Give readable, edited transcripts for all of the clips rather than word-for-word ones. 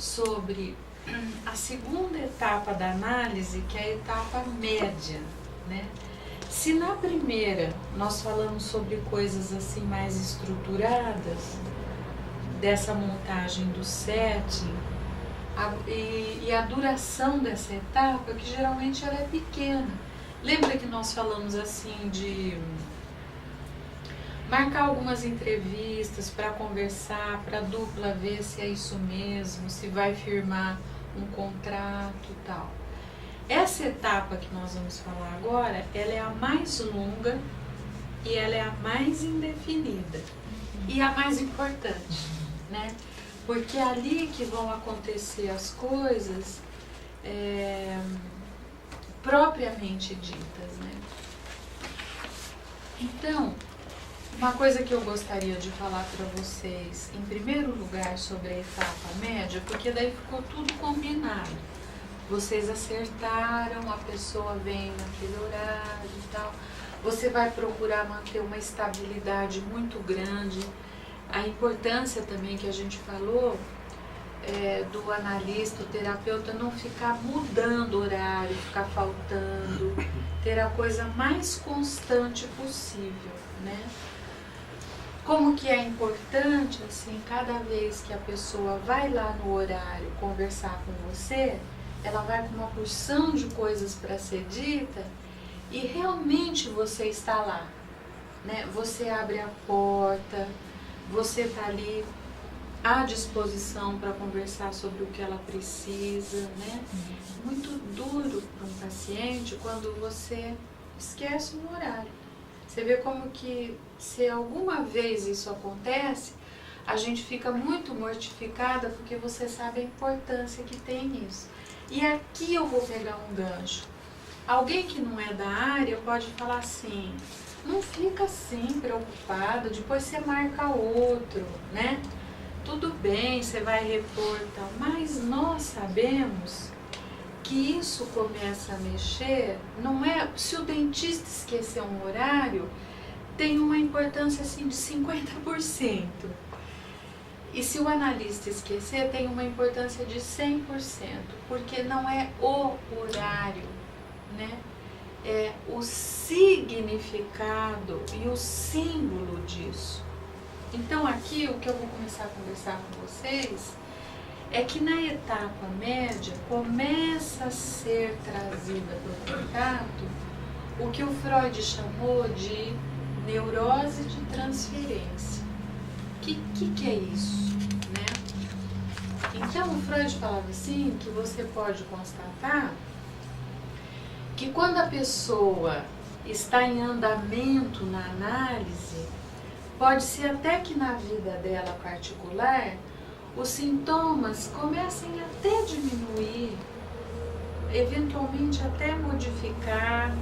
sobre a segunda etapa da análise, que é a etapa média, né? Se na primeira nós falamos sobre coisas assim mais estruturadas, dessa montagem do setting, e a duração dessa etapa, que geralmente ela é pequena. Lembra que nós falamos assim de marcar algumas entrevistas para conversar, para a dupla ver se é isso mesmo, se vai firmar um contrato e tal. Essa etapa que nós vamos falar agora, ela é a mais longa e ela é a mais indefinida e a mais importante, né? Porque é ali que vão acontecer as coisas propriamente ditas, né? Então, uma coisa que eu gostaria de falar para vocês, em primeiro lugar, sobre a etapa média, porque daí ficou tudo combinado. Vocês acertaram, a pessoa vem naquele horário e tal. Você vai procurar manter uma estabilidade muito grande. A importância também que a gente falou do analista, o terapeuta, não ficar mudando o horário, ficar faltando, ter a coisa mais constante possível, né? Como que é importante, assim, cada vez que a pessoa vai lá no horário conversar com você, ela vai com uma porção de coisas para ser dita e realmente você está lá, né? Você abre a porta, você está ali à disposição para conversar sobre o que ela precisa, né? Muito duro para um paciente quando você esquece um horário. Você vê como que, se alguma vez isso acontece, a gente fica muito mortificada porque você sabe a importância que tem isso. E aqui eu vou pegar um gancho. Alguém que não é da área pode falar assim, não fica assim preocupado, depois você marca outro, né? Tudo bem, você vai repor e tal, mas nós sabemos que isso começa a mexer, não é, se o dentista esquecer um horário, tem uma importância assim de 50%. E se o analista esquecer, tem uma importância de 100%, porque não é o horário, né? É o significado e o símbolo disso. Então aqui o que eu vou começar a conversar com vocês é que na etapa média começa a ser trazida para o contato o que o Freud chamou de neurose de transferência. Que é isso, né? Então o Freud falava assim que você pode constatar que quando a pessoa está em andamento na análise, pode ser até que na vida dela particular os sintomas comecem até a diminuir, eventualmente até modificar,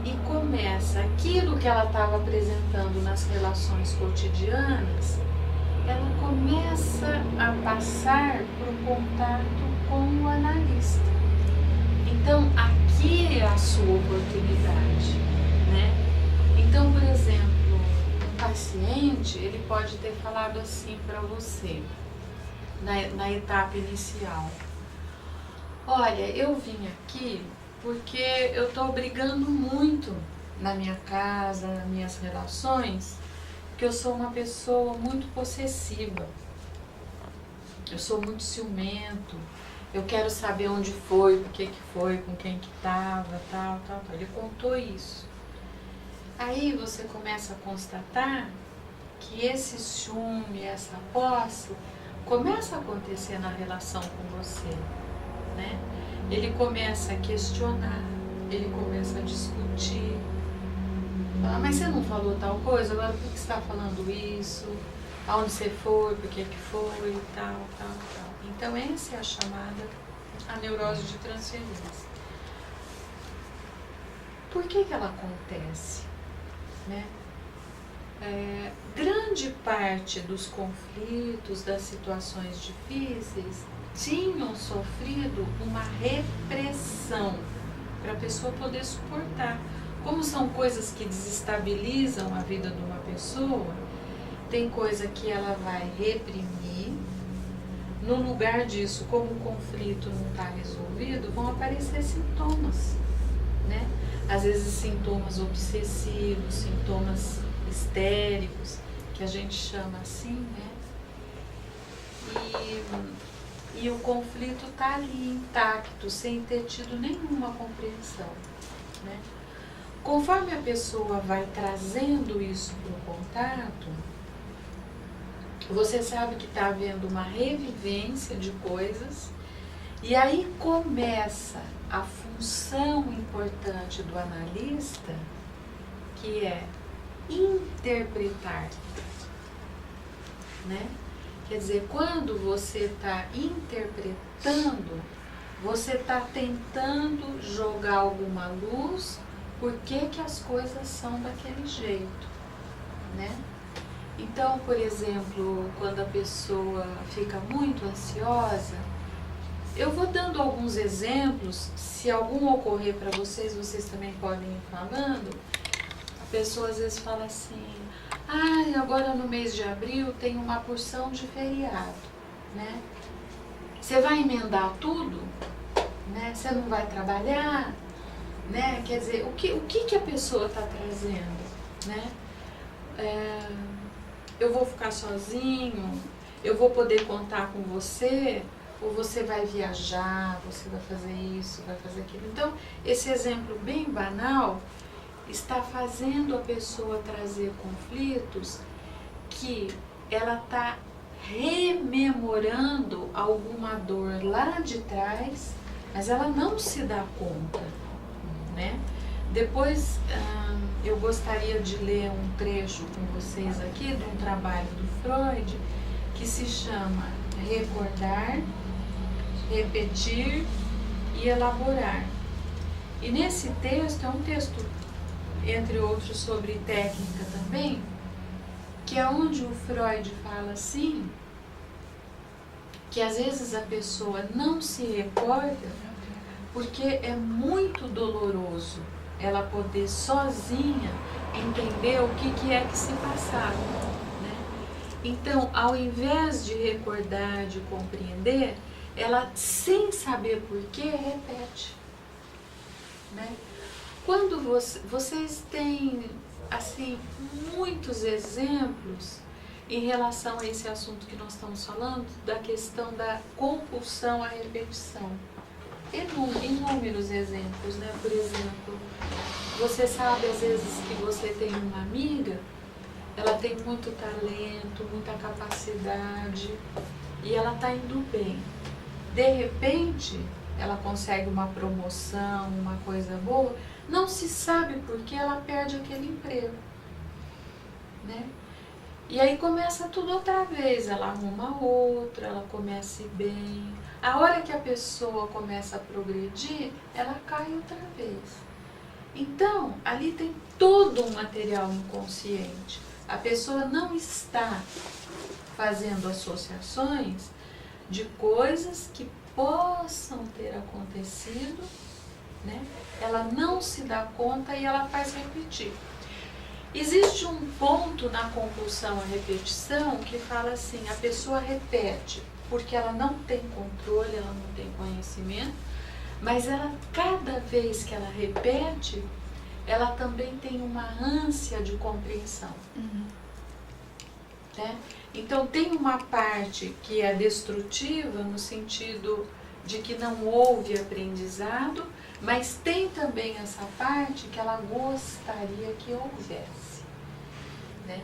e começa aquilo que ela estava apresentando nas relações cotidianas, ela começa a passar para o contato com o analista. Então aqui é a sua oportunidade, né? Então, por exemplo, um paciente, ele pode ter falado assim para você, na etapa inicial: olha, eu vim aqui porque eu estou brigando muito na minha casa, nas minhas relações, porque eu sou uma pessoa muito possessiva, eu sou muito ciumento, eu quero saber onde foi, por que foi, com quem que estava, tal. Ele contou isso. Aí você começa a constatar que esse ciúme, essa posse, começa a acontecer na relação com você, né? Ele começa a questionar, ele começa a discutir. Ah, mas você não falou tal coisa, agora por que você está falando isso? Aonde você foi, por que foi, tal. Então essa é a chamada a neurose de transferência. Por que ela acontece, né? Grande parte dos conflitos, das situações difíceis, tinham sofrido uma repressão para a pessoa poder suportar. Como são coisas que desestabilizam a vida de uma pessoa, tem coisa que ela vai reprimir, no lugar disso, como o conflito não está resolvido, vão aparecer sintomas, né? Às vezes sintomas obsessivos, sintomas histéricos, que a gente chama assim, né? E o conflito está ali intacto, sem ter tido nenhuma compreensão, né? Conforme a pessoa vai trazendo isso para o contato, você sabe que está havendo uma revivência de coisas, e aí começa a função importante do analista, que é interpretar, né? Quer dizer, quando você está interpretando, você está tentando jogar alguma luz por que as coisas são daquele jeito, né? Então, por exemplo, quando a pessoa fica muito ansiosa, eu vou dando alguns exemplos, se algum ocorrer para vocês, vocês também podem ir falando. A pessoa às vezes fala assim, agora no mês de abril tem uma porção de feriado, né? Você vai emendar tudo, né? Você não vai trabalhar, né? Quer dizer, o que a pessoa está trazendo, né? Eu vou ficar sozinho, eu vou poder contar com você, ou você vai viajar, você vai fazer isso, vai fazer aquilo. Então, esse exemplo bem banal está fazendo a pessoa trazer conflitos que ela está rememorando alguma dor lá de trás, mas ela não se dá conta, né? Depois, eu gostaria de ler um trecho com vocês aqui de um trabalho do Freud que se chama Recordar, Repetir e Elaborar. E nesse texto, é um texto, entre outros, sobre técnica também, que é onde o Freud fala assim, que às vezes a pessoa não se recorda porque é muito doloroso ela poder sozinha entender o que é que se passava, né? Então, ao invés de recordar, de compreender, ela, sem saber porquê, repete, né? Quando vocês têm, assim, muitos exemplos em relação a esse assunto que nós estamos falando, da questão da compulsão à repetição. Inúmeros exemplos, né? Por exemplo, você sabe às vezes que você tem uma amiga, ela tem muito talento, muita capacidade e ela está indo bem. De repente, ela consegue uma promoção, uma coisa boa, não se sabe por que ela perde aquele emprego, né? E aí começa tudo outra vez, ela arruma outra, ela começa a ir bem. A hora que a pessoa começa a progredir, ela cai outra vez. Então, ali tem todo um material inconsciente. A pessoa não está fazendo associações de coisas que possam ter acontecido, né? Ela não se dá conta e ela faz repetir. Existe um ponto na compulsão à repetição que fala assim, a pessoa repete porque ela não tem controle, ela não tem conhecimento, mas ela, cada vez que ela repete, ela também tem uma ânsia de compreensão. Né? Então tem uma parte que é destrutiva no sentido de que não houve aprendizado, mas tem também essa parte que ela gostaria que houvesse, né?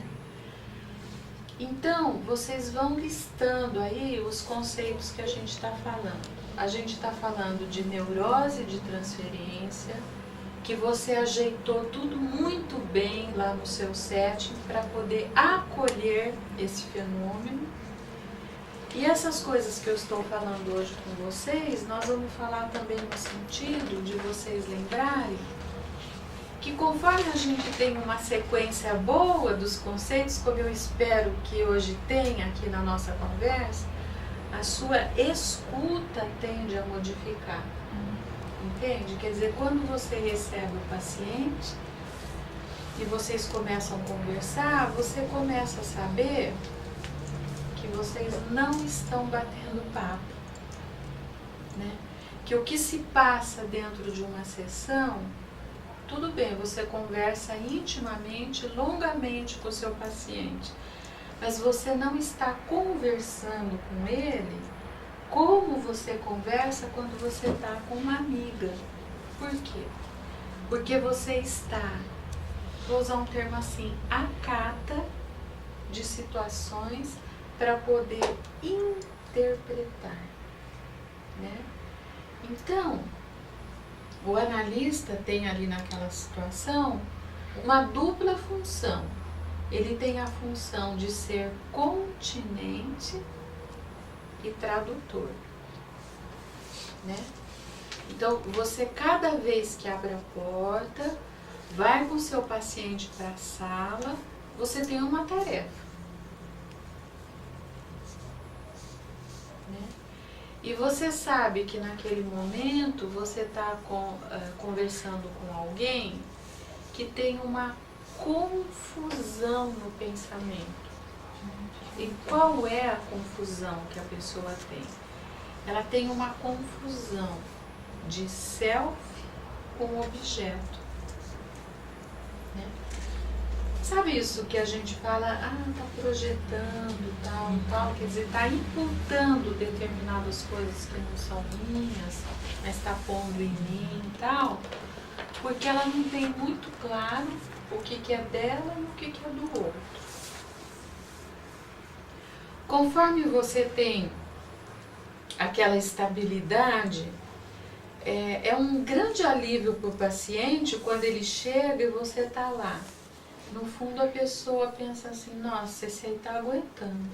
Então, vocês vão listando aí os conceitos que a gente está falando. A gente está falando de neurose de transferência, que você ajeitou tudo muito bem lá no seu setting para poder acolher esse fenômeno. E essas coisas que eu estou falando hoje com vocês, nós vamos falar também no sentido de vocês lembrarem que conforme a gente tem uma sequência boa dos conceitos, como eu espero que hoje tenha aqui na nossa conversa, a sua escuta tende a modificar. Entende? Quer dizer, quando você recebe o paciente e vocês começam a conversar, você começa a saber que vocês não estão batendo papo, né? Que o que se passa dentro de uma sessão, tudo bem, você conversa intimamente, longamente com o seu paciente, mas você não está conversando com ele como você conversa quando você está com uma amiga. Por quê? Porque você está, vou usar um termo assim, à cata de situações para poder interpretar, né? Então, o analista tem ali naquela situação uma dupla função. Ele tem a função de ser continente e tradutor, né? Então, você cada vez que abre a porta, vai com o seu paciente para a sala, você tem uma tarefa, né? E você sabe que naquele momento você está conversando com alguém que tem uma confusão no pensamento. E qual é a confusão que a pessoa tem? Ela tem uma confusão de self com objeto, né? Sabe isso que a gente fala, tá projetando, tal, quer dizer, tá imputando determinadas coisas que não são minhas, mas tá pondo em mim e tal, porque ela não tem muito claro o que é dela e o que é do outro. Conforme você tem aquela estabilidade, é um grande alívio para o paciente quando ele chega e você está lá. No fundo a pessoa pensa assim, nossa, esse aí está aguentando,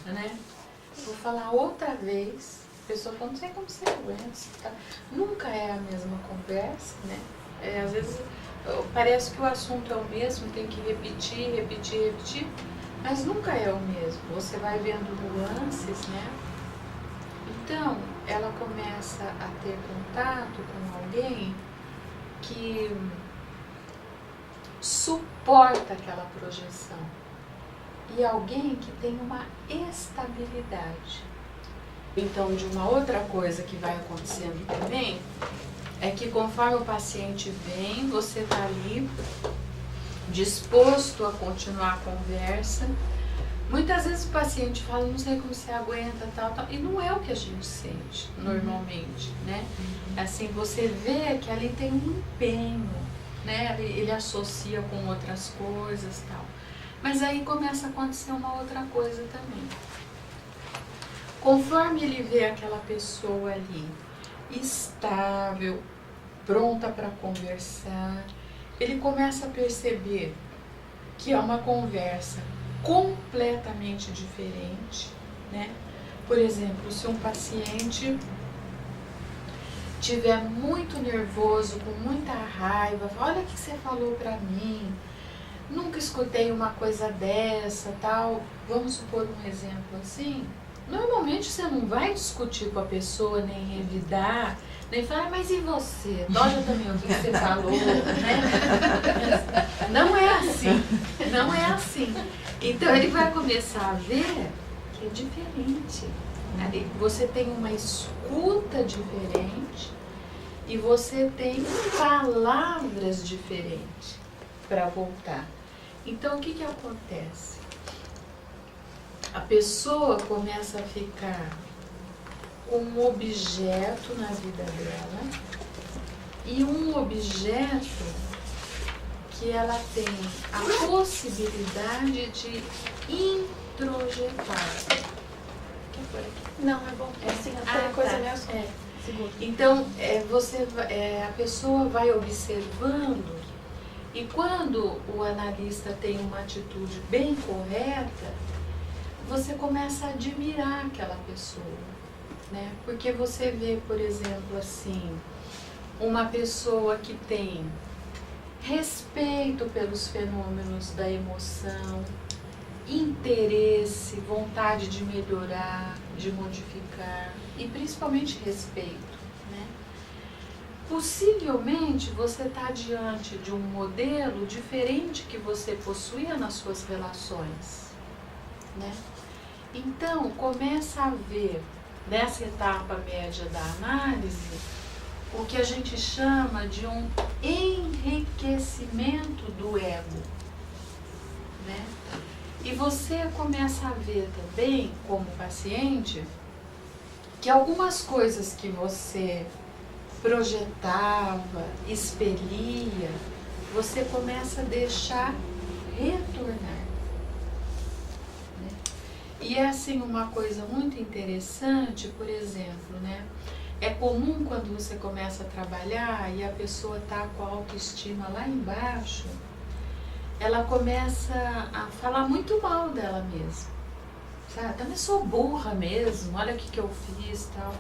né? Vou falar outra vez. A pessoa fala, não sei como você aguenta. Você tá... Nunca é a mesma conversa, né? Às vezes parece que o assunto é o mesmo, tem que repetir, mas nunca é o mesmo. Você vai vendo nuances, né? Então, ela começa a ter contato com alguém que suporta aquela projeção e alguém que tem uma estabilidade. Então, de uma outra coisa que vai acontecendo também é que conforme o paciente vem, você está ali disposto a continuar a conversa. Muitas vezes o paciente fala, não sei como você aguenta, tal, e não é o que a gente sente normalmente, né? Assim, você vê que ali tem um empenho, né? Ele associa com outras coisas, tal. Mas aí começa a acontecer uma outra coisa também. Conforme ele vê aquela pessoa ali, estável, pronta para conversar, ele começa a perceber que é uma conversa completamente diferente, né? Por exemplo, se um paciente tiver muito nervoso, com muita raiva, olha o que você falou para mim, nunca escutei uma coisa dessa, tal. Vamos supor um exemplo assim. Normalmente você não vai discutir com a pessoa, nem revidar, nem falar, mas e você? Olha também o que você falou, né? Não é assim, não é assim. Então ele vai começar a ver que é diferente. Você tem uma escuta diferente e você tem palavras diferentes para voltar. Então o que acontece? A pessoa começa a ficar com um objeto na vida dela e um objeto que ela tem a possibilidade de introjetar. Quer por aqui? Não, é bom. É assim, até coisa meio assim. Então, a pessoa vai observando e quando o analista tem uma atitude bem correta, você começa a admirar aquela pessoa, né? Porque você vê, por exemplo, assim, uma pessoa que tem respeito pelos fenômenos da emoção, interesse, vontade de melhorar, de modificar e principalmente respeito, né? Possivelmente você está diante de um modelo diferente que você possuía nas suas relações, né? Então, começa a ver, nessa etapa média da análise, o que a gente chama de um enriquecimento do ego, né? E você começa a ver também, como paciente, que algumas coisas que você projetava, expelia, você começa a deixar retornar. Né? E é assim uma coisa muito interessante, por exemplo, né? É comum quando você começa a trabalhar e a pessoa está com a autoestima lá embaixo, ela começa a falar muito mal dela mesma. Sabe? Também sou burra mesmo, olha o que eu fiz e tal.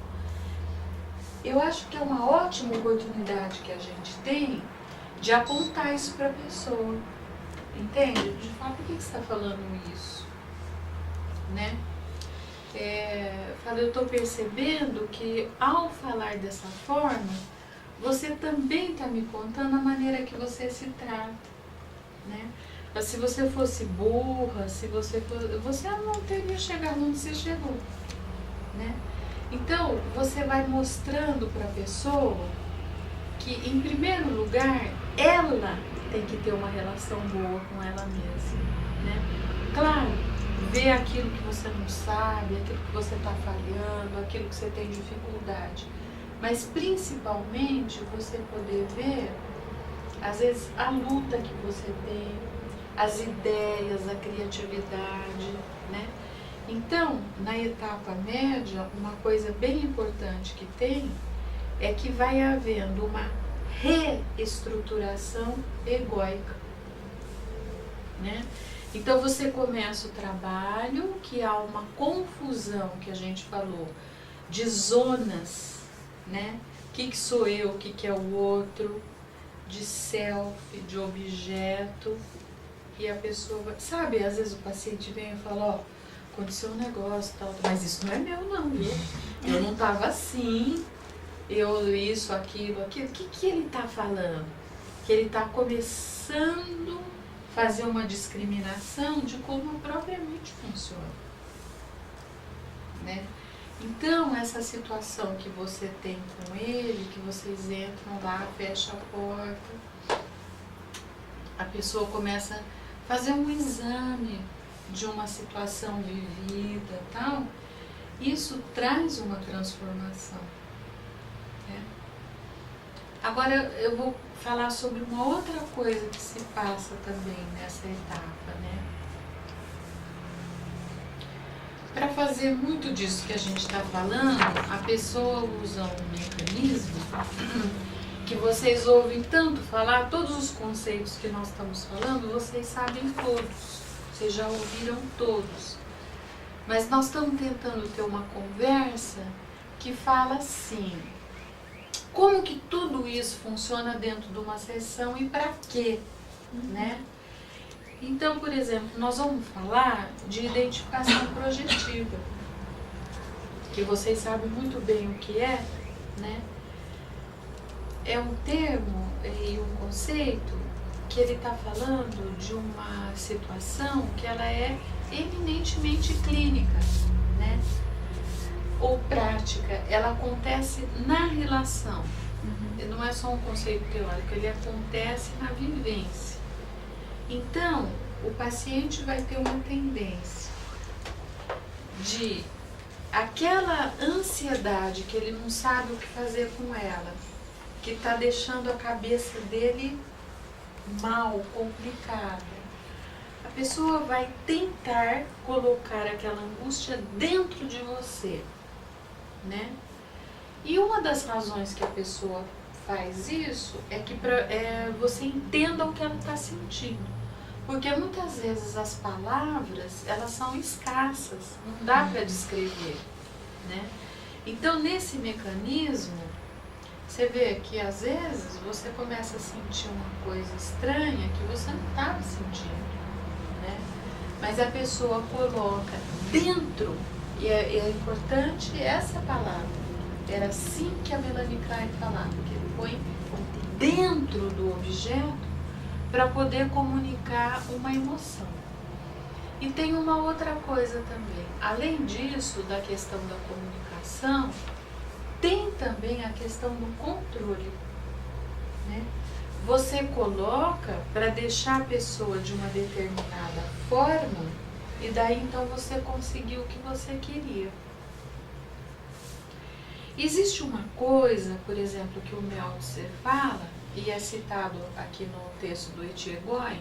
Eu acho que é uma ótima oportunidade que a gente tem de apontar isso para a pessoa. Entende? De falar, por que você está falando isso? Né? Eu estou percebendo que ao falar dessa forma, você também está me contando a maneira que você se trata, né? Mas se você fosse burra, você não teria chegado onde você chegou, né? Então, você vai mostrando para a pessoa que, em primeiro lugar, ela tem que ter uma relação boa com ela mesma, né? Claro, ver aquilo que você não sabe, aquilo que você está falhando, aquilo que você tem dificuldade. Mas, principalmente, você poder ver, às vezes, a luta que você tem, as ideias, a criatividade, né? Então, na etapa média, uma coisa bem importante que tem é que vai havendo uma reestruturação egóica, né? Então, você começa o trabalho, que há uma confusão, que a gente falou, de zonas, né? O que sou eu, o que é o outro, de self, de objeto, e a pessoa, sabe, às vezes o paciente vem e fala, ó, aconteceu um negócio, tal, mas isso não é meu não, viu? Eu não tava assim, isso, aquilo. O que ele tá falando? Que ele tá começando a fazer uma discriminação de como a própria mente funciona, né? Então, essa situação que você tem com ele, que vocês entram lá, fecha a porta, a pessoa começa a fazer um exame de uma situação vivida, tal, isso traz uma transformação, né? Agora eu vou falar sobre uma outra coisa que se passa também nessa etapa, né? Para fazer muito disso que a gente está falando, a pessoa usa um mecanismo que vocês ouvem tanto falar, todos os conceitos que nós estamos falando, vocês sabem todos, vocês já ouviram todos. Mas nós estamos tentando ter uma conversa que fala assim, como que tudo isso funciona dentro de uma sessão e para quê, né? Então, por exemplo, nós vamos falar de identificação projetiva, que vocês sabem muito bem o que é, né? É um termo e um conceito que ele está falando de uma situação que ela é eminentemente clínica, né? Ou prática, ela acontece na relação. Não é só um conceito teórico, ele acontece na vivência. Então, o paciente vai ter uma tendência de aquela ansiedade que ele não sabe o que fazer com ela, que está deixando a cabeça dele mal, complicada. A pessoa vai tentar colocar aquela angústia dentro de você, né? E uma das razões que a pessoa faz isso é que você entenda o que ela está sentindo. Porque muitas vezes as palavras, elas são escassas, não dá para descrever, né? Então, nesse mecanismo, você vê que às vezes você começa a sentir uma coisa estranha que você não estava sentindo, né? Mas a pessoa coloca dentro, e é importante essa palavra, era assim que a Melanie Klein falava, que ele põe dentro do objeto para poder comunicar uma emoção. E tem uma outra coisa também. Além disso, da questão da comunicação, tem também a questão do controle, né? Você coloca para deixar a pessoa de uma determinada forma e daí então você conseguiu o que você queria. Existe uma coisa, por exemplo, que o Meltzer fala, e é citado aqui no texto do Etiegoi,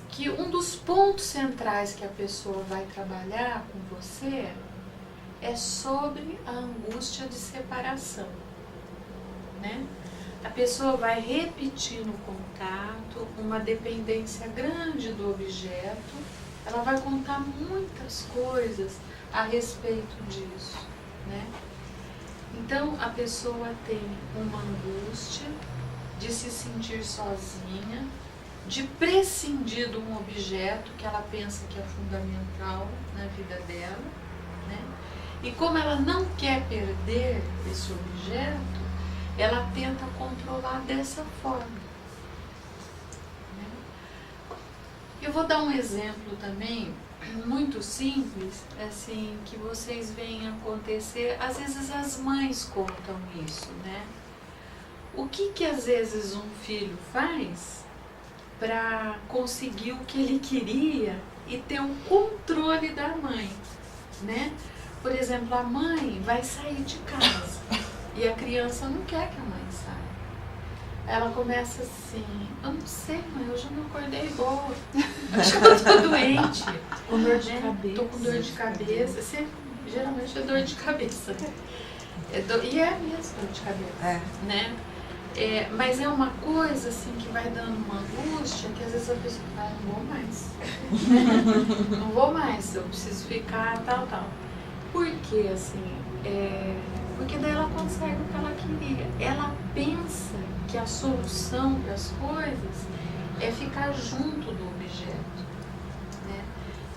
que um dos pontos centrais que a pessoa vai trabalhar com você é sobre a angústia de separação, né? A pessoa vai repetir no contato uma dependência grande do objeto, ela vai contar muitas coisas a respeito disso, né? Então, a pessoa tem uma angústia de se sentir sozinha, de prescindir de um objeto que ela pensa que é fundamental na vida dela, né? E como ela não quer perder esse objeto, ela tenta controlar dessa forma, né? Eu vou dar um exemplo também muito simples, assim, que vocês veem acontecer. Às vezes as mães contam isso, né? O que às vezes um filho faz para conseguir o que ele queria e ter o controle da mãe, né? Por exemplo, a mãe vai sair de casa e a criança não quer que a mãe saia. Ela começa assim: eu não sei, mãe, hoje eu não acordei boa. Acho que eu tô doente. Com dor de cabeça. Tô com dor de cabeça. Sempre, geralmente é dor de cabeça. E é mesmo dor de cabeça, né? Mas é uma coisa assim que vai dando uma angústia que às vezes a pessoa fala: não vou mais. Não vou mais, eu preciso ficar tal. Por quê, assim? Porque daí ela consegue o que ela queria. Ela pensa que a solução para as coisas é ficar junto do objeto, né?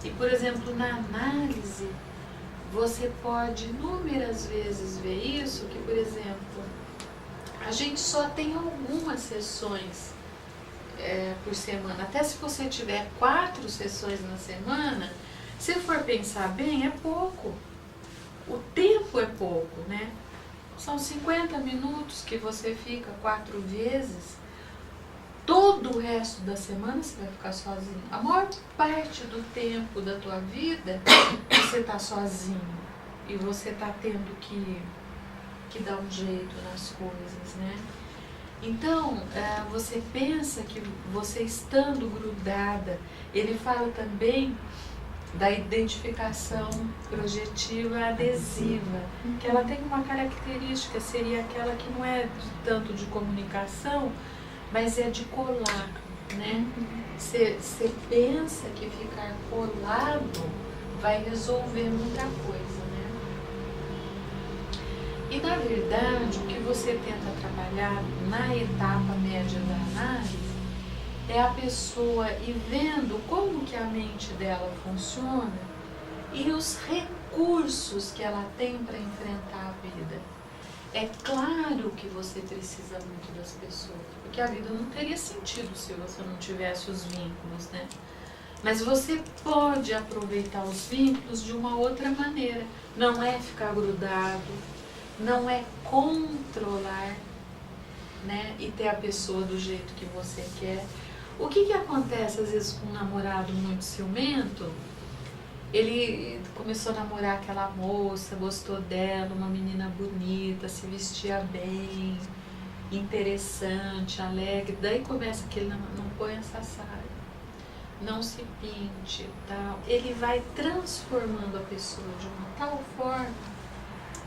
E, por exemplo, na análise, você pode inúmeras vezes ver isso, que, por exemplo, a gente só tem algumas sessões por semana. Até se você tiver 4 sessões na semana, se for pensar bem, é pouco. O tempo é pouco, né? São 50 minutos que você fica 4 vezes. Todo o resto da semana você vai ficar sozinho. A maior parte do tempo da tua vida você está sozinho. E você está tendo que dar um jeito nas coisas, né? Então, você pensa que você estando grudada, ele fala também da identificação projetiva adesiva, que ela tem uma característica, seria aquela que não é tanto de comunicação, mas é de colar, né? Você pensa que ficar colado vai resolver muita coisa, né? E na verdade, o que você tenta trabalhar na etapa média da análise é a pessoa ir vendo como que a mente dela funciona e os recursos que ela tem para enfrentar a vida. É claro que você precisa muito das pessoas, porque a vida não teria sentido se você não tivesse os vínculos, né? Mas você pode aproveitar os vínculos de uma outra maneira. Não é ficar grudado, não é controlar, né? E ter a pessoa do jeito que você quer. O que acontece às vezes com um namorado muito ciumento? Ele começou a namorar aquela moça, gostou dela, uma menina bonita, se vestia bem, interessante, alegre. Daí começa que ele não põe essa saia, não se pinte, tal. Ele vai transformando a pessoa de uma tal forma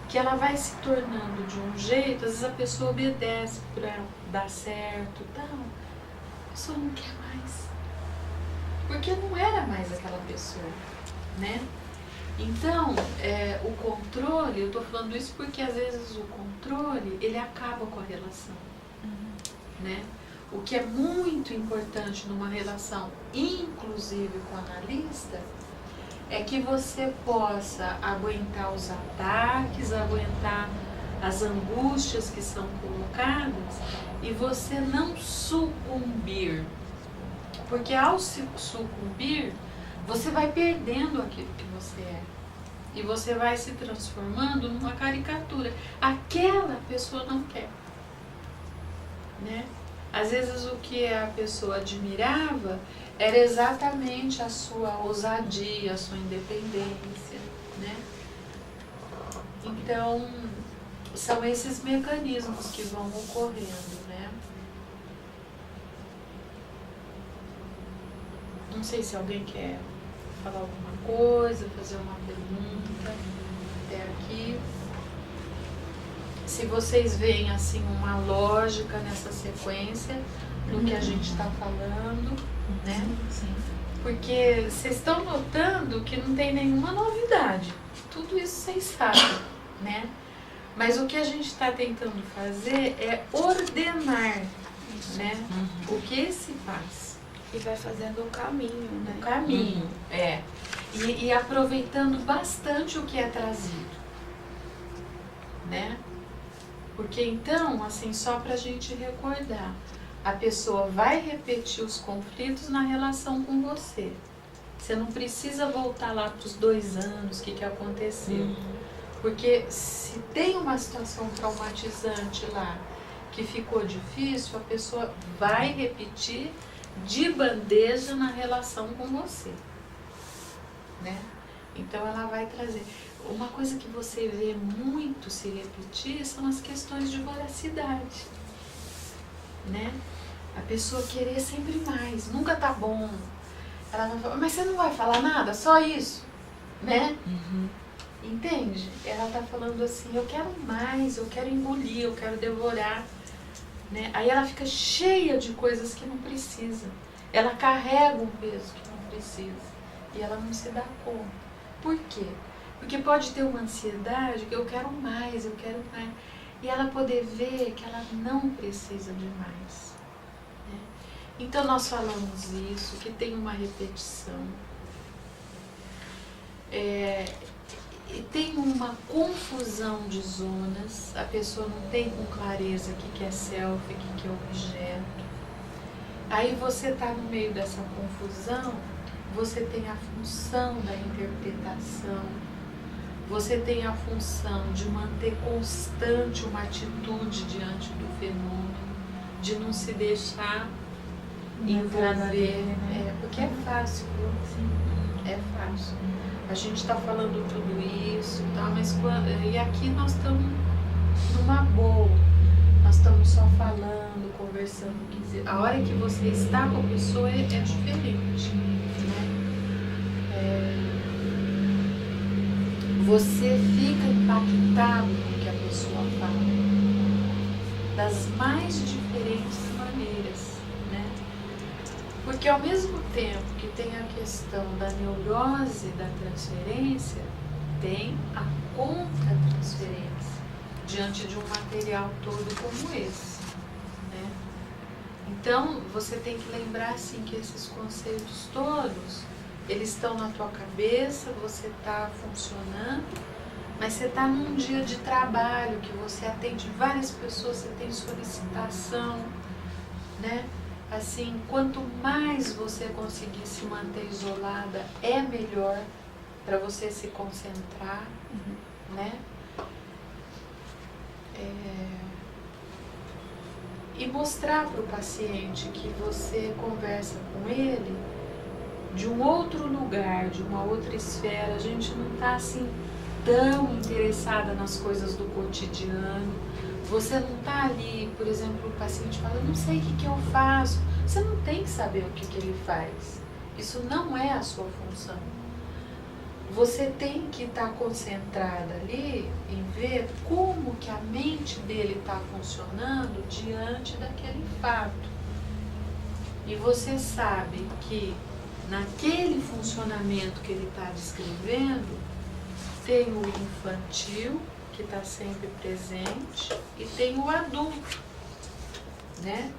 que ela vai se tornando de um jeito, às vezes a pessoa obedece para dar certo, tal. A pessoa não quer mais, porque não era mais aquela pessoa, né? Então, o controle, eu estou falando isso porque às vezes o controle, ele acaba com a relação, né? O que é muito importante numa relação, inclusive com o analista, é que você possa aguentar os ataques, aguentar as angústias que são colocadas e você não sucumbir. Porque ao sucumbir, você vai perdendo aquilo que você é. E você vai se transformando numa caricatura. Aquela pessoa não quer. Né? Às vezes o que a pessoa admirava era exatamente a sua ousadia, a sua independência. Né? Então, são esses mecanismos que vão ocorrendo. Né? Não sei se alguém quer falar alguma coisa, fazer uma pergunta até aqui. Se vocês veem assim uma lógica nessa sequência do que a gente está falando, né? Sim. Porque vocês estão notando que não tem nenhuma novidade. Tudo isso vocês sabem, né? Mas o que a gente está tentando fazer é ordenar, né? O que se faz. E vai fazendo o caminho, né? O caminho, é. E aproveitando bastante o que é trazido, né? Porque então, assim, só para a gente recordar, a pessoa vai repetir os conflitos na relação com você. Você não precisa voltar lá para os 2 anos, o que aconteceu. Porque se tem uma situação traumatizante lá que ficou difícil, a pessoa vai repetir de bandeja na relação com você. Né? Então ela vai trazer. Uma coisa que você vê muito se repetir são as questões de voracidade. Né? A pessoa querer sempre mais, nunca tá bom. Ela vai falar, mas você não vai falar nada, só isso, né? Entende? Ela tá falando assim, eu quero mais, eu quero engolir, eu quero devorar. Né? Aí ela fica cheia de coisas que não precisa. Ela carrega um peso que não precisa. E ela não se dá conta. Por quê? Porque pode ter uma ansiedade que eu quero mais. E ela poder ver que ela não precisa de mais. Né? Então nós falamos isso, que tem uma repetição. E tem uma confusão de zonas, a pessoa não tem com clareza o que é self, o que é objeto. Aí você está no meio dessa confusão, você tem a função da interpretação, você tem a função de manter constante uma atitude diante do fenômeno, de não se deixar envolver, porque é fácil, é fácil. A gente está falando tudo isso, tá? Mas e aqui nós estamos numa boa, nós estamos só falando, conversando. Quer dizer, a hora que você está com a pessoa é diferente, né? Você fica impactado com o que a pessoa fala, das mais diferentes maneiras, né? Porque ao mesmo tempo que tem a questão da neurose da transferência, tem a contra-transferência diante de um material todo como esse, né? Então, você tem que lembrar assim, que esses conceitos todos, eles estão na tua cabeça, você está funcionando, mas você está num dia de trabalho, que você atende várias pessoas, você tem solicitação, né? Assim, quanto mais você conseguir se manter isolada, é melhor para você se concentrar, né? E mostrar para o paciente que você conversa com ele de um outro lugar, de uma outra esfera. A gente não está assim tão interessada nas coisas do cotidiano. Você não está ali, por exemplo, o paciente fala, não sei o que eu faço. Você não tem que saber o que ele faz. Isso não é a sua função. Você tem que estar concentrada ali em ver como que a mente dele está funcionando diante daquele fato. E você sabe que naquele funcionamento que ele está descrevendo, tem o infantil, que está sempre presente, e tem o adulto, né?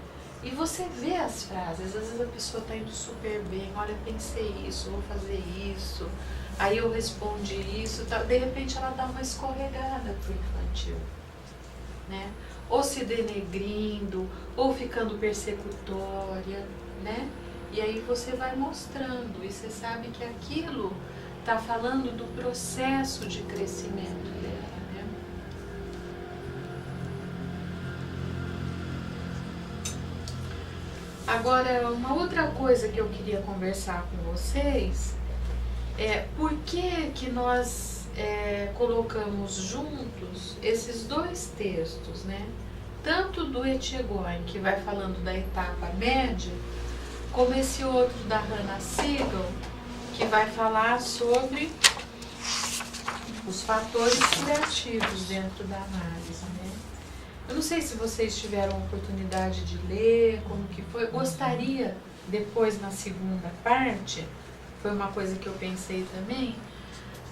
E você vê as frases, às vezes a pessoa está indo super bem, olha, pensei isso, vou fazer isso, aí eu respondi isso, tá? De repente ela dá uma escorregada pro infantil, né? Ou se denegrindo, ou ficando persecutória, né? E aí você vai mostrando, e você sabe que aquilo está falando do processo de crescimento dela, né? Agora, uma outra coisa que eu queria conversar com vocês é por que nós colocamos juntos esses dois textos, né? Tanto do Etiegoi, que vai falando da etapa média, como esse outro da Hannah Siegel, que vai falar sobre os fatores curativos dentro da análise, né? Eu não sei se vocês tiveram a oportunidade de ler, como que foi. Eu gostaria, depois na segunda parte, foi uma coisa que eu pensei também,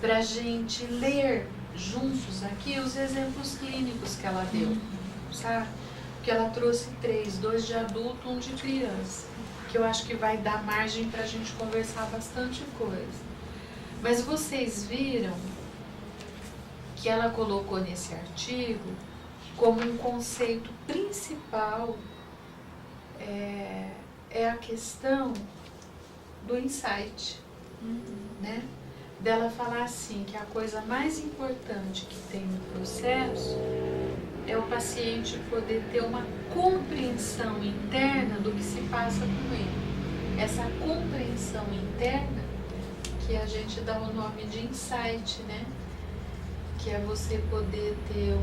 para a gente ler juntos aqui os exemplos clínicos que ela deu, sabe? Porque ela trouxe 3, 2 de adulto, 1 de criança, que eu acho que vai dar margem para a gente conversar bastante coisa. Mas vocês viram que ela colocou nesse artigo como um conceito principal é a questão do insight, né? Dela falar assim, que a coisa mais importante que tem no processo é o paciente poder ter uma compreensão interna do que se passa com ele. Essa compreensão interna que a gente dá o nome de insight, né? Que é você poder ter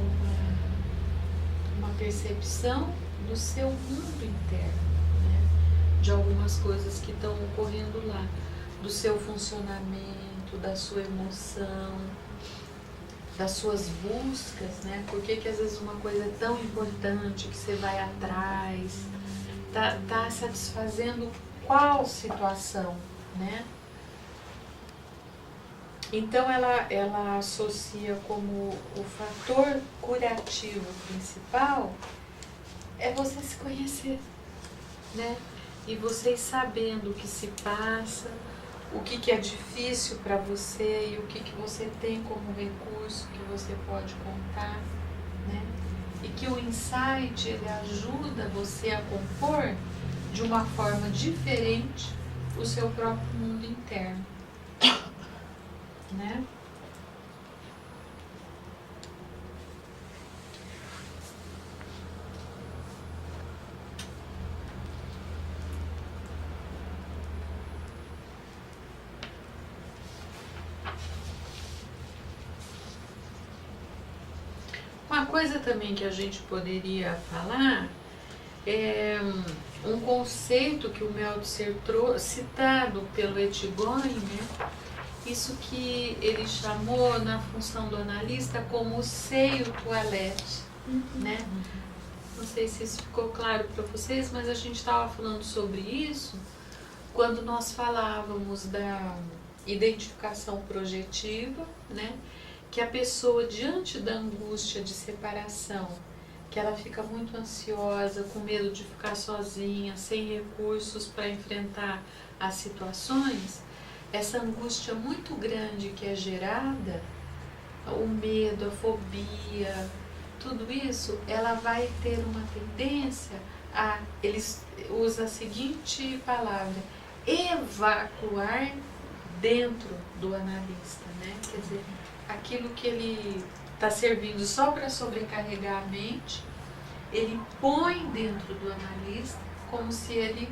uma percepção do seu mundo interno, né? De algumas coisas que estão ocorrendo lá, do seu funcionamento, da sua emoção, das suas buscas, né? Por que às vezes uma coisa é tão importante que você vai atrás, tá satisfazendo qual situação, né? Então ela associa como o fator curativo principal é você se conhecer, né? E vocês sabendo o que se passa, o que é difícil para você e o que você tem como recurso que você pode contar, né? E que o insight, ele ajuda você a compor de uma forma diferente o seu próprio mundo interno, né? Uma coisa também que a gente poderia falar é um conceito que o Meltzer citado pelo Etiegoi, né? Isso que ele chamou na função do analista como o seio toalete, né? Não sei se isso ficou claro para vocês, mas a gente estava falando sobre isso quando nós falávamos da identificação projetiva, né? Que a pessoa, diante da angústia de separação, que ela fica muito ansiosa, com medo de ficar sozinha, sem recursos para enfrentar as situações, essa angústia muito grande que é gerada, o medo, a fobia, tudo isso, ela vai ter uma tendência a, eles usam a seguinte palavra, evacuar dentro do analista, né? Quer dizer, aquilo que ele está servindo só para sobrecarregar a mente, ele põe dentro do analista como se ele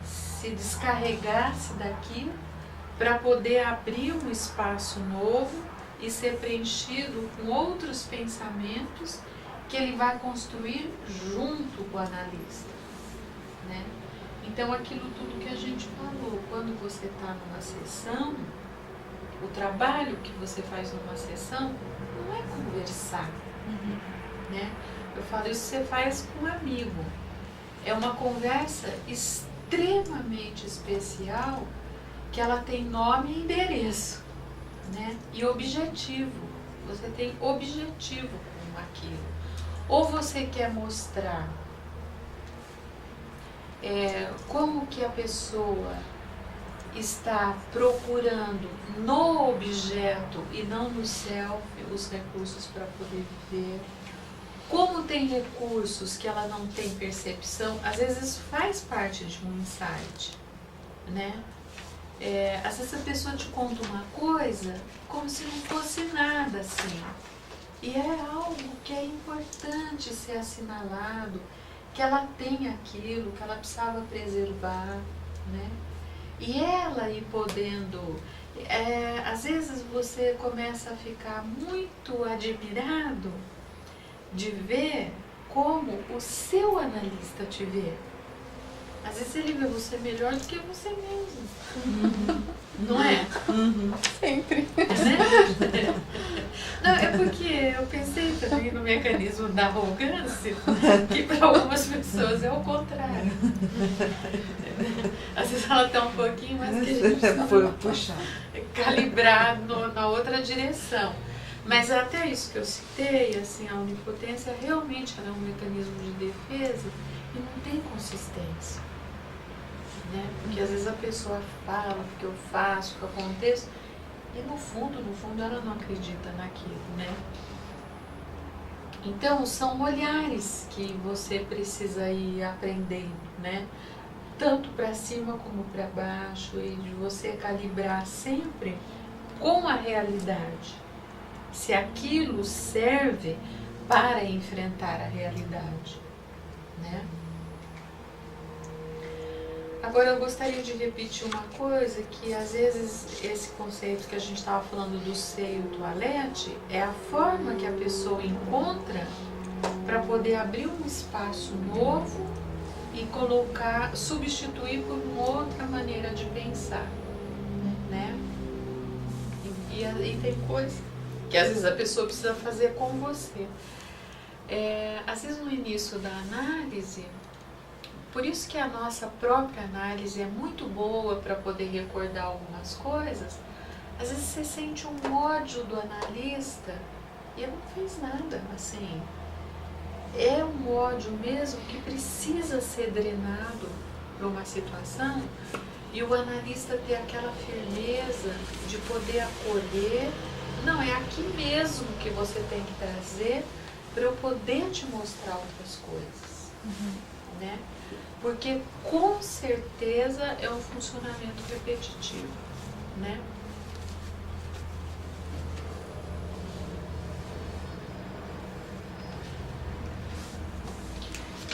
se descarregasse daquilo para poder abrir um espaço novo e ser preenchido com outros pensamentos que ele vai construir junto com o analista, né? Então, aquilo tudo que a gente falou, quando você está numa sessão, o trabalho que você faz numa sessão não é conversar, né? Eu falo, isso você faz com um amigo. É uma conversa extremamente especial, que ela tem nome e endereço, né? E objetivo. Você tem objetivo com aquilo. Ou você quer mostrar como que a pessoa está procurando no objeto e não no self os recursos para poder viver. Como tem recursos que ela não tem percepção, às vezes faz parte de um insight, né? Às vezes a pessoa te conta uma coisa como se não fosse nada, assim. E é algo que é importante ser assinalado, que ela tem aquilo, que ela precisava preservar, né? E ela ir podendo... às vezes você começa a ficar muito admirado de ver como o seu analista te vê. Às vezes ele vê você melhor do que você mesmo. Não é? Sempre. Né? Não, é porque eu pensei também no mecanismo da arrogância, que para algumas pessoas é o contrário. Às vezes ela está um pouquinho mais que a gente precisa calibrar na outra direção. Mas até isso que eu citei, assim, a onipotência realmente ela é um mecanismo de defesa e não tem consistência. Né? Porque às vezes a pessoa fala o que eu faço, o que eu aconteço, e no fundo ela não acredita naquilo, né? Então são olhares que você precisa ir aprendendo, né? Tanto para cima como para baixo, e de você calibrar sempre com a realidade. Se aquilo serve para enfrentar a realidade, né? Agora eu gostaria de repetir uma coisa, que às vezes esse conceito que a gente estava falando do seio toalete é a forma que a pessoa encontra para poder abrir um espaço novo e substituir por uma outra maneira de pensar, né? E tem coisa que às vezes a pessoa precisa fazer com você. Às vezes no início da análise, por isso que a nossa própria análise é muito boa para poder recordar algumas coisas. Às vezes você sente um ódio do analista e ele não fez nada, assim. É um ódio mesmo que precisa ser drenado para uma situação e o analista ter aquela firmeza de poder acolher. Não, é aqui mesmo que você tem que trazer para eu poder te mostrar outras coisas, né? Porque com certeza é um funcionamento repetitivo, né?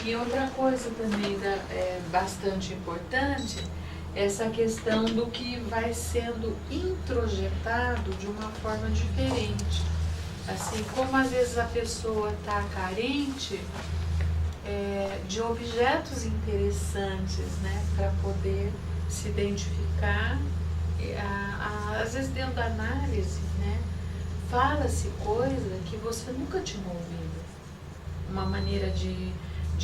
E outra coisa também bastante importante, essa questão do que vai sendo introjetado de uma forma diferente. Assim, como às vezes a pessoa está carente de objetos interessantes, né, para poder se identificar. Às vezes dentro da análise, né, fala-se coisa que você nunca tinha ouvido. Uma maneira de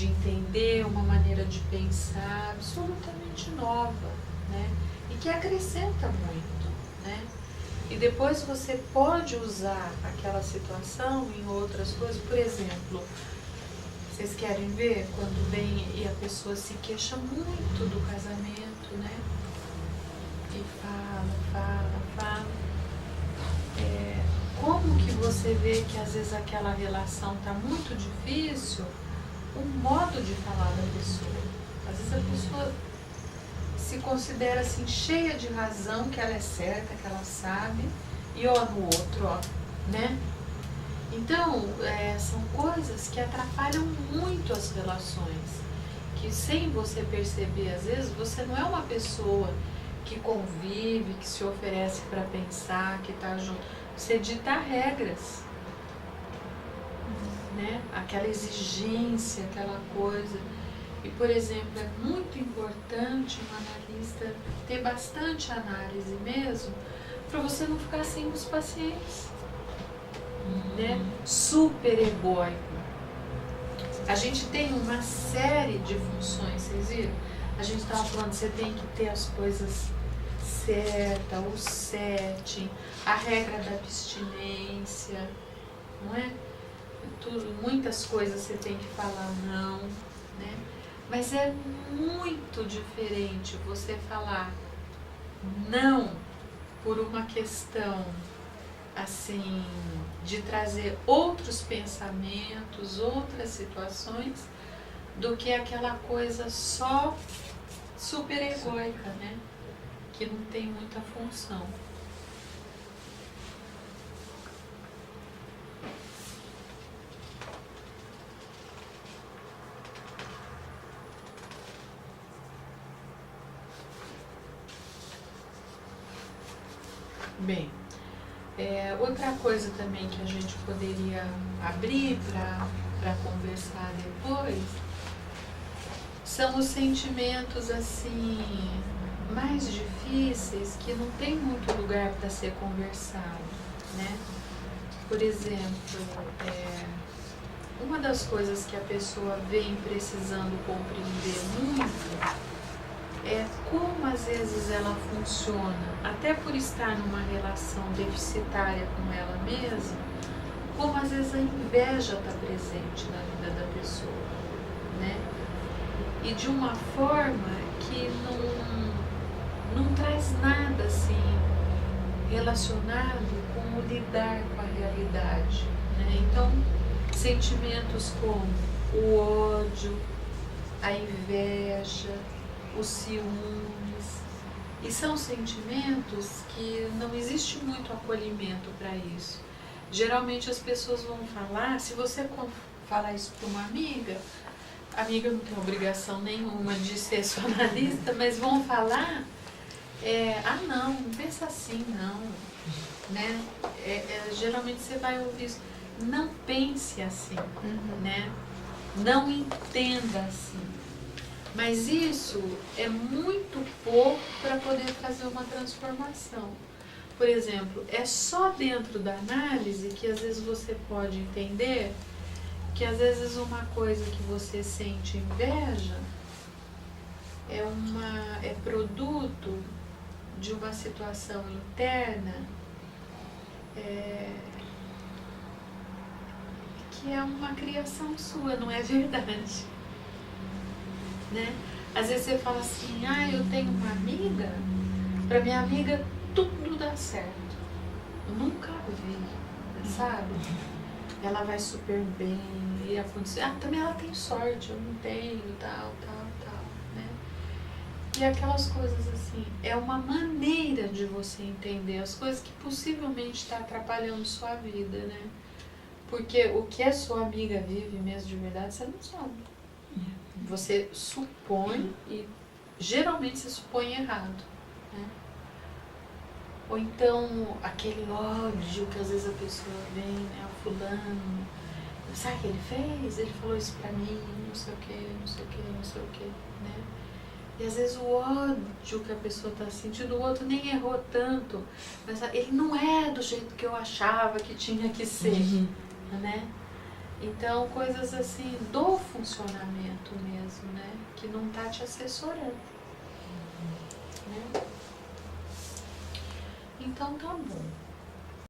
entender, uma maneira de pensar absolutamente nova, né, e que acrescenta muito, né. E depois você pode usar aquela situação em outras coisas. Por exemplo, vocês querem ver quando vem e a pessoa se queixa muito do casamento, né? E fala. Como que você vê que às vezes aquela relação está muito difícil? O modo de falar da pessoa. Às vezes a pessoa se considera assim cheia de razão, que ela é certa, que ela sabe, e ó no outro, ó, né? Então, são coisas que atrapalham muito as relações, que sem você perceber, às vezes, você não é uma pessoa que convive, que se oferece para pensar, que está junto. Você dita regras, né? Aquela exigência, aquela coisa. E, por exemplo, é muito importante um analista ter bastante análise mesmo, para você não ficar sem os pacientes. Né? Super egóico. A gente tem uma série de funções, vocês viram? A gente estava falando que você tem que ter as coisas certas, o setting, a regra da abstinência, não é? Muitas coisas você tem que falar não, né? Mas é muito diferente você falar não por uma questão assim, de trazer outros pensamentos, outras situações, do que aquela coisa só super egóica, né? que não tem muita função. Bem, outra coisa também que a gente poderia abrir para conversar depois são os sentimentos assim mais difíceis que não tem muito lugar para ser conversado, né? Por exemplo, uma das coisas que a pessoa vem precisando compreender muito é como às vezes ela funciona, até por estar numa relação deficitária com ela mesma, como às vezes a inveja está presente na vida da pessoa, né? E de uma forma que não traz nada assim relacionado com o lidar com a realidade, né? Então, sentimentos como o ódio, a inveja, os ciúmes, e são sentimentos que não existe muito acolhimento para isso. Geralmente as pessoas vão falar, se você falar isso para uma amiga, a amiga não tem obrigação nenhuma de ser sua analista, mas vão falar, não pensa assim, não, né? Geralmente você vai ouvir isso, não pense assim, né? Não entenda assim. Mas isso é muito pouco para poder fazer uma transformação. Por exemplo, é só dentro da análise que às vezes você pode entender que às vezes uma coisa que você sente inveja é produto de uma situação interna que é uma criação sua, não é verdade. Né? Às vezes você fala assim, eu tenho uma amiga, para minha amiga tudo dá certo. Eu nunca vi, sabe? Ela vai super bem, e acontece, também ela tem sorte, eu não tenho, tal, né? E aquelas coisas assim, é uma maneira de você entender as coisas que possivelmente está atrapalhando sua vida, né? Porque o que a sua amiga vive mesmo de verdade, você não sabe. Você supõe e geralmente se supõe errado, né? Ou então aquele ódio que às vezes a pessoa vem, né? O fulano, sabe o que ele fez? Ele falou isso pra mim, não sei o que, não sei o que, não sei o que, né? E às vezes o ódio que a pessoa está sentindo, o outro nem errou tanto, mas ele não é do jeito que eu achava que tinha que ser, né? Então, coisas assim do funcionamento mesmo, né? Que não está te assessorando. Né? Então, tá bom.